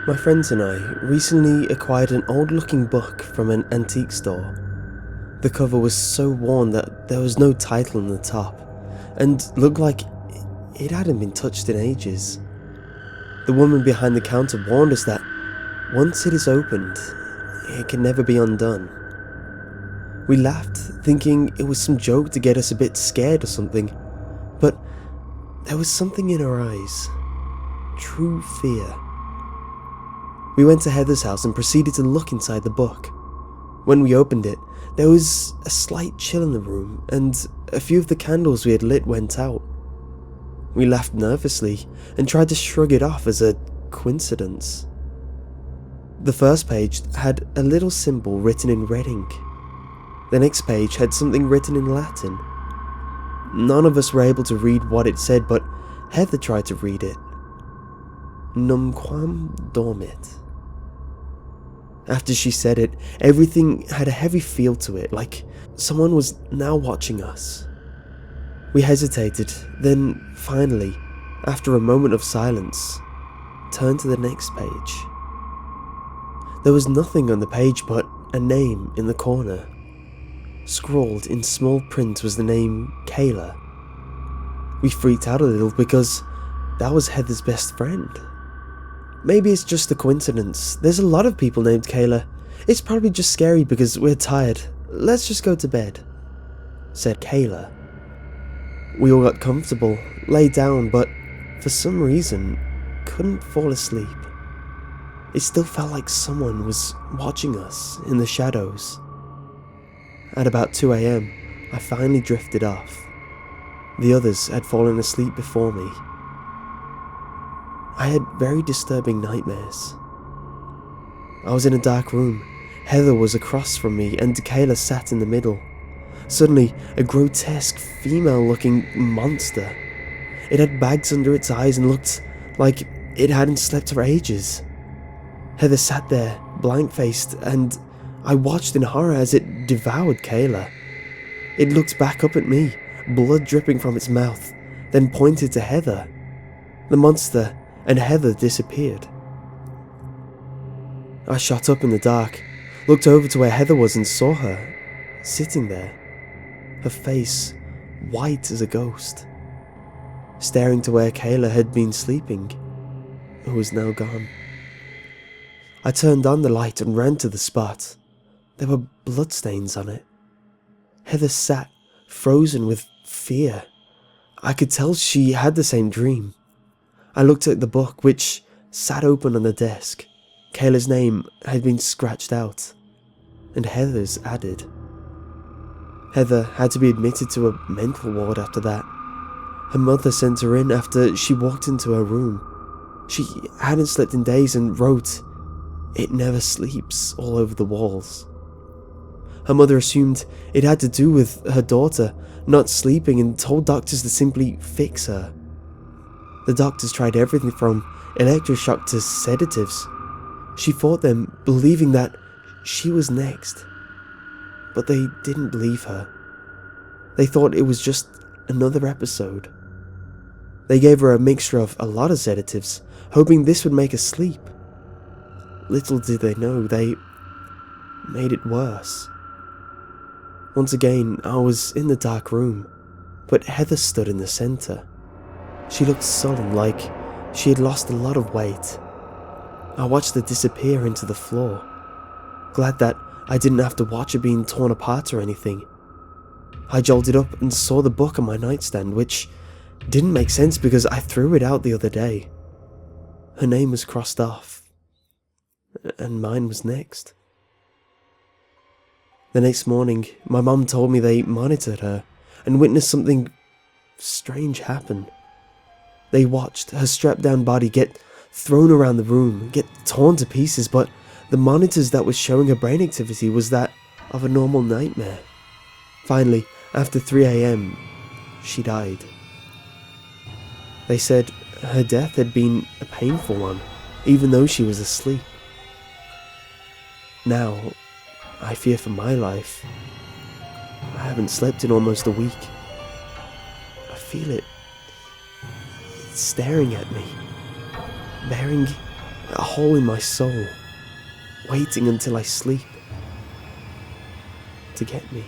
My friends and I recently acquired an old-looking book from an antique store. The cover was so worn that there was no title on the top, and looked like it hadn't been touched in ages. The woman behind the counter warned us that once it is opened, it can never be undone. We laughed, thinking it was some joke to get us a bit scared or something, but there was something in her eyes. True fear. We went to Heather's house and proceeded to look inside the book. When we opened it, there was a slight chill in the room, and a few of the candles we had lit went out. We laughed nervously and tried to shrug it off as a coincidence. The first page had a little symbol written in red ink. The next page had something written in Latin. None of us were able to read what it said, but Heather tried to read it. Numquam dormit. After she said it, everything had a heavy feel to it, like someone was now watching us. We hesitated, then finally, after a moment of silence, turned to the next page. There was nothing on the page but a name in the corner. Scrawled in small print was the name Kayla. We freaked out a little because that was Heather's best friend. Maybe it's just a coincidence. There's a lot of people named Kayla. It's probably just scary because we're tired. Let's just go to bed, said Kayla. We all got comfortable, lay down, but for some reason, couldn't fall asleep. It still felt like someone was watching us in the shadows. At about 2 a.m, I finally drifted off. The others had fallen asleep before me. I had very disturbing nightmares. I was in a dark room. Heather was across from me and Kayla sat in the middle. Suddenly, a grotesque female-looking monster. It had bags under its eyes and looked like it hadn't slept for ages. Heather sat there, blank-faced, and I watched in horror as it devoured Kayla. It looked back up at me, blood dripping from its mouth, then pointed to Heather. The monster and Heather disappeared. I shot up in the dark, looked over to where Heather was and saw her, sitting there, her face white as a ghost, staring to where Kayla had been sleeping, who was now gone. I turned on the light and ran to the spot. There were bloodstains on it. Heather sat, frozen with fear. I could tell she had the same dream. I looked at the book, which sat open on the desk. Kayla's name had been scratched out, and Heather's added. Heather had to be admitted to a mental ward after that. Her mother sent her in after she walked into her room. She hadn't slept in days and wrote, "It never sleeps," all over the walls. Her mother assumed it had to do with her daughter not sleeping and told doctors to simply fix her. The doctors tried everything from electroshock to sedatives. She fought them, believing that she was next. But they didn't believe her. They thought it was just another episode. They gave her a mixture of a lot of sedatives, hoping this would make her sleep. Little did they know, they made it worse. Once again, I was in the dark room, but Heather stood in the center. She looked sullen, like she had lost a lot of weight. I watched her disappear into the floor, glad that I didn't have to watch her being torn apart or anything. I jolted up and saw the book on my nightstand, which didn't make sense because I threw it out the other day. Her name was crossed off, and mine was next. The next morning, my mum told me they monitored her and witnessed something strange happen. They watched her strapped-down body get thrown around the room, get torn to pieces, but the monitors that was showing her brain activity was that of a normal nightmare. Finally, after 3 a.m, she died. They said her death had been a painful one, even though she was asleep. Now, I fear for my life. I haven't slept in almost a week. I feel it. It's staring at me, bearing a hole in my soul, waiting until I sleep to get me.